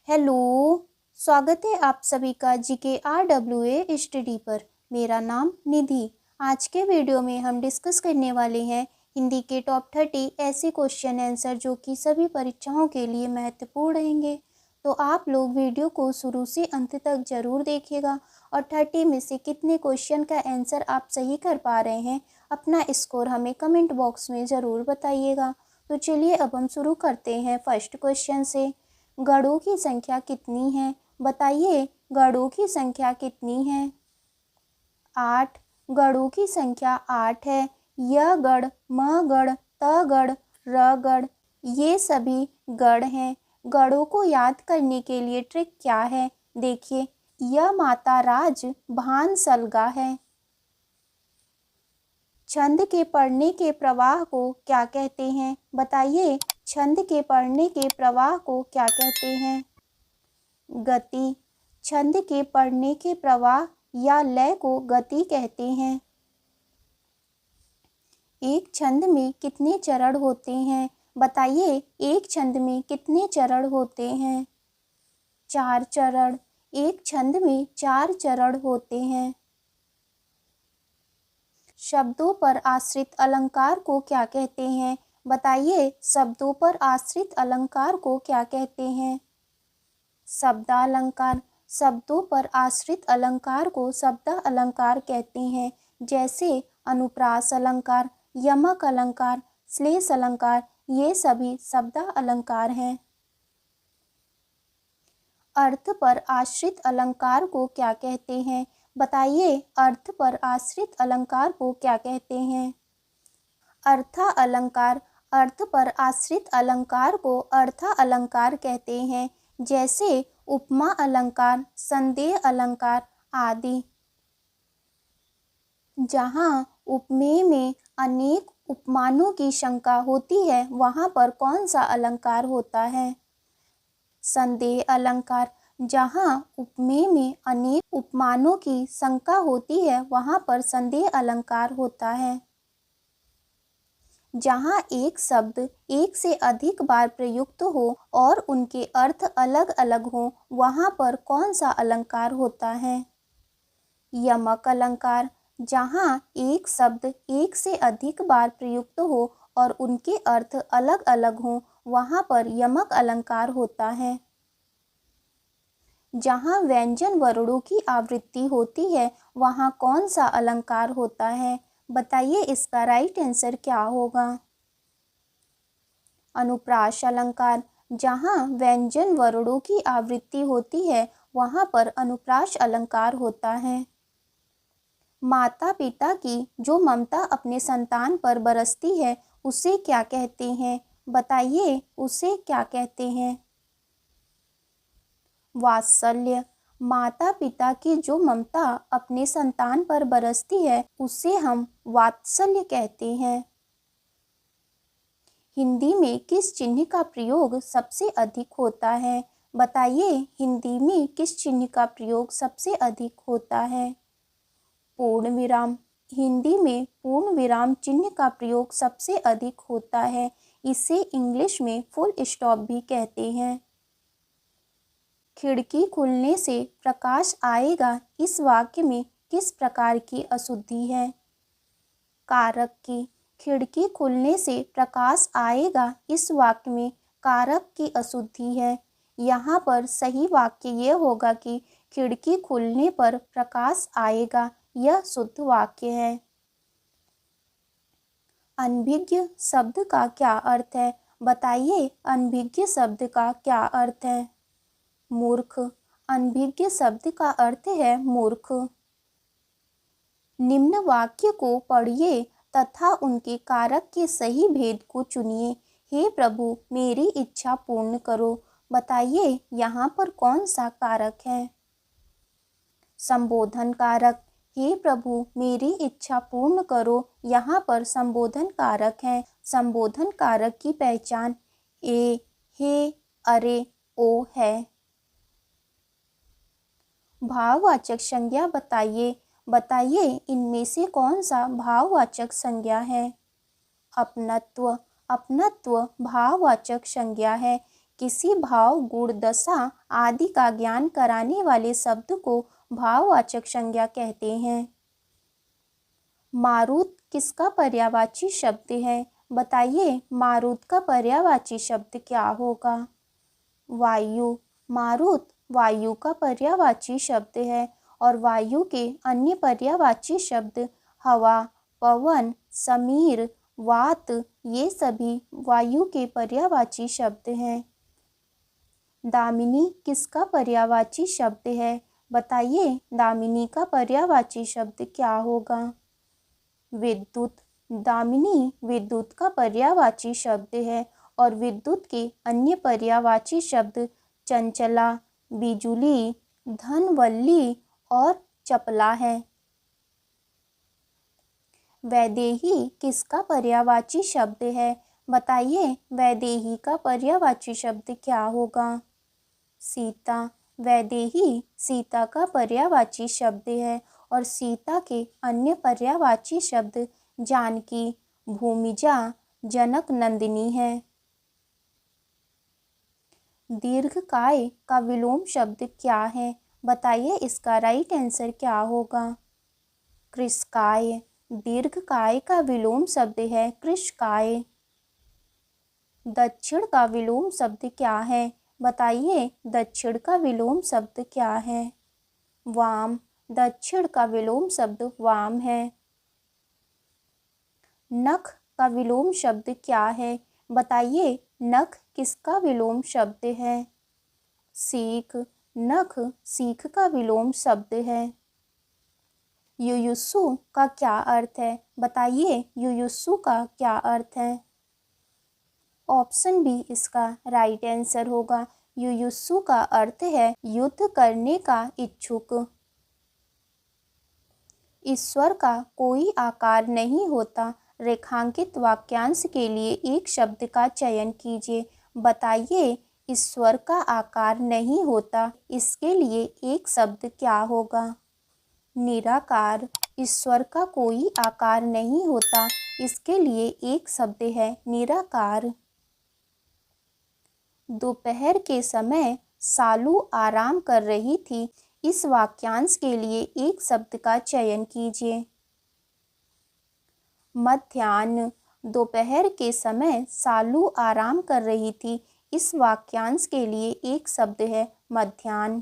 Hello. स्वागत है आप सभी का GKRWA स्टडी पर। मेरा नाम निधि। आज के वीडियो में हम डिस्कस करने वाले हैं हिंदी के टॉप 30 ऐसे क्वेश्चन आंसर जो कि सभी परीक्षाओं के लिए महत्वपूर्ण रहेंगे। तो आप लोग वीडियो को शुरू से अंत तक ज़रूर देखिएगा और 30 में से कितने क्वेश्चन का आंसर आप सही कर पा रहे हैं अपना स्कोर हमें कमेंट बॉक्स में ज़रूर बताइएगा। तो चलिए अब हम शुरू करते हैं फर्स्ट क्वेश्चन से। गढ़ों की संख्या कितनी है? बताइए गढ़ों की संख्या कितनी है? 8। गढ़ों की संख्या 8 है। य गढ़, म गढ़, त गढ़, र गढ़ ये सभी गढ़ हैं। गढ़ों को याद करने के लिए ट्रिक क्या है? देखिए, य माता राज भान सलगा है। छंद के पढ़ने के प्रवाह को क्या कहते हैं? बताइए छंद के पढ़ने के प्रवाह को क्या कहते हैं? गति। छंद के पढ़ने के प्रवाह या लय को गति कहते हैं। एक छंद में कितने चरण होते हैं? बताइए एक छंद में कितने चरण होते हैं? 4 चरण। एक छंद में 4 चरण होते हैं। शब्दों पर आश्रित अलंकार को क्या कहते हैं? बताइए शब्दों पर आश्रित अलंकार को क्या कहते हैं? शब्दालंकार। शब्दों पर आश्रित अलंकार को शब्दालंकार कहते हैं, जैसे अनुप्रास अलंकार, यमक अलंकार, श्लेष अलंकार ये सभी शब्दालंकार हैं। अर्थ पर आश्रित अलंकार को क्या कहते हैं? बताइए अर्थ पर आश्रित अलंकार को क्या कहते हैं? अर्था अलंकार। अर्थ पर आश्रित अलंकार को अर्था अलंकार कहते हैं, जैसे उपमा अलंकार, संदेह अलंकार आदि। जहाँ उपमेय में अनेक उपमानों की शंका होती है वहाँ पर कौन सा अलंकार होता है? संदेह अलंकार। जहाँ उपमेय में अनेक उपमानों की शंका होती है वहाँ पर संदेह अलंकार होता है। जहाँ एक शब्द एक से अधिक बार प्रयुक्त हो और उनके अर्थ अलग अलग हो वहाँ पर कौन सा अलंकार होता है? यमक अलंकार। जहाँ एक शब्द एक से अधिक बार प्रयुक्त हो और उनके अर्थ अलग अलग हो वहाँ पर यमक अलंकार होता है। जहाँ व्यंजन वर्णों की आवृत्ति होती है वहाँ कौन सा अलंकार होता है? बताइए इसका राइट आंसर क्या होगा? अनुप्रास अलंकार। जहाँ व्यंजन वर्णों की आवृत्ति होती है वहाँ पर अनुप्रास अलंकार होता है। माता पिता की जो ममता अपने संतान पर बरसती है उसे क्या कहते हैं? बताइए उसे क्या कहते हैं? वात्सल्य। माता पिता की जो ममता अपने संतान पर बरसती है उसे हम वात्सल्य कहते हैं। हिंदी में किस चिन्ह का प्रयोग सबसे अधिक होता है? बताइए हिंदी में किस चिन्ह का प्रयोग सबसे अधिक होता है? पूर्ण विराम। हिंदी में पूर्ण विराम चिन्ह का प्रयोग सबसे अधिक होता है। इसे इंग्लिश में फुल स्टॉप भी कहते हैं। खिड़की खुलने से प्रकाश आएगा इस वाक्य में किस प्रकार की अशुद्धि है? कारक की। खिड़की खुलने से प्रकाश आएगा इस वाक्य में कारक की अशुद्धि है। यहाँ पर सही वाक्य ये होगा कि खिड़की खुलने पर प्रकाश आएगा, यह शुद्ध वाक्य है। अनभिज्ञ शब्द का क्या अर्थ है? बताइए अनभिज्ञ शब्द का क्या अर्थ है? मूर्ख। अनभिज्ञ शब्द का अर्थ है मूर्ख। निम्न वाक्य को पढ़िए तथा उनके कारक के सही भेद को चुनिए। हे प्रभु मेरी इच्छा पूर्ण करो। बताइए यहाँ पर कौन सा कारक है? संबोधन कारक। हे प्रभु मेरी इच्छा पूर्ण करो यहाँ पर संबोधन कारक है। संबोधन कारक की पहचान ए, हे, अरे, ओ है। भाववाचक संज्ञा बताइए। बताइए इनमें से कौन सा भाववाचक संज्ञा है? अपनत्व। अपनत्व भाववाचक संज्ञा है। किसी भाव गुण दशा आदि का ज्ञान कराने वाले शब्द को भाववाचक संज्ञा कहते हैं। मारुत किसका पर्यायवाची शब्द है? बताइए मारुत का पर्यायवाची शब्द क्या होगा? वायु। मारुत वायु का पर्यायवाची शब्द है और वायु के अन्य पर्यायवाची शब्द हवा, पवन, समीर, वात ये सभी वायु के पर्यायवाची शब्द हैं। दामिनी किसका पर्यायवाची शब्द है? बताइए दामिनी का पर्यायवाची शब्द क्या होगा? विद्युत। दामिनी विद्युत का पर्यायवाची शब्द है और विद्युत के अन्य पर्यायवाची शब्द चंचला, बिजुली, धनवल्ली और चपला है। वैदेही किसका पर्यायवाची शब्द है? बताइए वैदेही का पर्यायवाची शब्द क्या होगा? सीता। वैदेही सीता का पर्यायवाची शब्द है और सीता के अन्य पर्यायवाची शब्द जानकी, भूमिजा, जनक नंदिनी है। दीर्घकाय का विलोम शब्द क्या है? बताइए इसका राइट आंसर क्या होगा? कृशकाय। दीर्घकाय का विलोम शब्द है कृशकाय। दक्षिण का विलोम शब्द क्या है? बताइए दक्षिण का विलोम शब्द क्या है? वाम। दक्षिण का विलोम शब्द वाम है। नख का विलोम शब्द क्या है? बताइए नख किसका विलोम शब्द है? सीख। नख सीख का विलोम शब्द है। युयुत्सु का क्या अर्थ है? बताइए युयुत्सु का क्या अर्थ है? ऑप्शन बी इसका राइट आंसर होगा। युयुत्सु का अर्थ है युद्ध करने का इच्छुक। ईश्वर का कोई आकार नहीं होता। रेखांकित वाक्यांश के लिए एक शब्द का चयन कीजिए। बताइए ईश्वर का आकार नहीं होता, इसके लिए एक शब्द क्या होगा? निराकार। ईश्वर का कोई आकार नहीं होता, इसके लिए एक शब्द है निराकार। दोपहर के समय सालू आराम कर रही थी। इस वाक्यांश के लिए एक शब्द का चयन कीजिए। मध्याह्न। दोपहर के समय सालू आराम कर रही थी। इस वाक्यांश के लिए एक शब्द है मध्याह्न।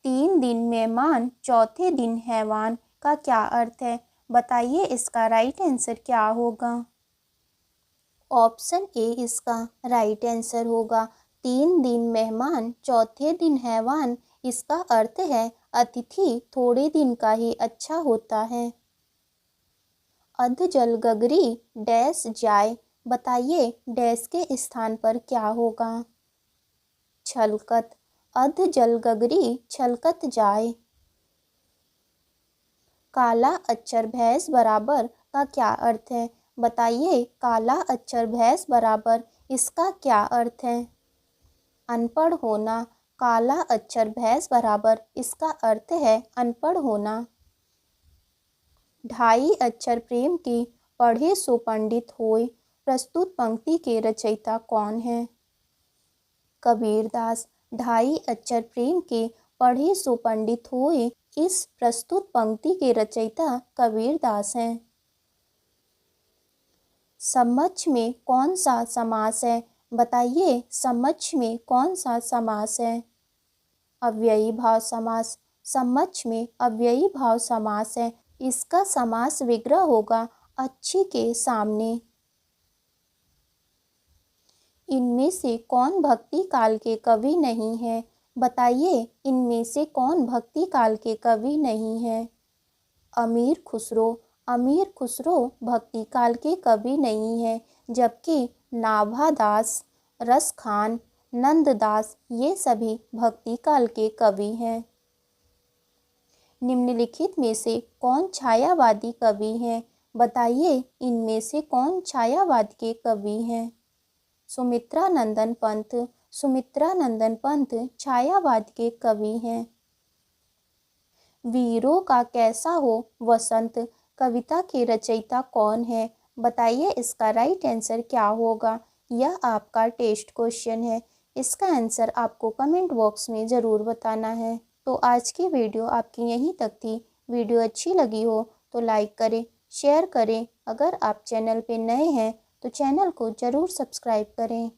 3 दिन मेहमान चौथे दिन हैवान का क्या अर्थ है? बताइए इसका राइट आंसर क्या होगा? ऑप्शन ए इसका राइट आंसर होगा। 3 दिन मेहमान चौथे दिन हैवान, इसका अर्थ है अतिथि थोड़े दिन का ही अच्छा होता है। अध जल गगरी डैश जाए। बताइए डैश के स्थान पर क्या होगा? छलकत। अध जल गगरी छलकत जाए। काला अक्षर भैंस बराबर का क्या अर्थ है? बताइए काला अक्षर भैंस बराबर इसका क्या अर्थ है? अनपढ़ होना। काला अक्षर भैंस बराबर इसका अर्थ है अनपढ़ होना। ढाई अक्षर प्रेम की पढ़े सो पंडित होय। प्रस्तुत पंक्ति के रचयिता कौन है? कबीरदास। ढाई अक्षर प्रेम के पढ़े सो पंडित होय, इस प्रस्तुत पंक्ति के रचयिता कबीरदास हैं। समक्ष में कौन सा समास है? बताइए समक्ष में कौन सा समास है? अव्ययी भाव समास। समक्ष में अव्ययी भाव समास है। इसका समास विग्रह होगा अच्छी के सामने। इनमें से कौन भक्ति काल के कवि नहीं है? बताइए इनमें से कौन भक्ति काल के कवि नहीं है? अमीर खुसरो। अमीर खुसरो भक्ति काल के कवि नहीं है, जबकि नाभादास, रसखान, नंददास ये सभी भक्ति काल के कवि हैं। निम्नलिखित में से कौन छायावादी कवि हैं? बताइए इनमें से कौन छायावाद के कवि हैं? सुमित्रा नंदन पंत। सुमित्रा नंदन पंत छायावाद के कवि हैं। वीरों का कैसा हो वसंत कविता के रचयिता कौन है? बताइए इसका राइट आंसर क्या होगा? यह आपका टेस्ट क्वेश्चन है। इसका आंसर आपको कमेंट बॉक्स में ज़रूर बताना है। तो आज की वीडियो आपकी यहीं तक थी। वीडियो अच्छी लगी हो तो लाइक करें, शेयर करें। अगर आप चैनल पे नए हैं तो चैनल को ज़रूर सब्सक्राइब करें।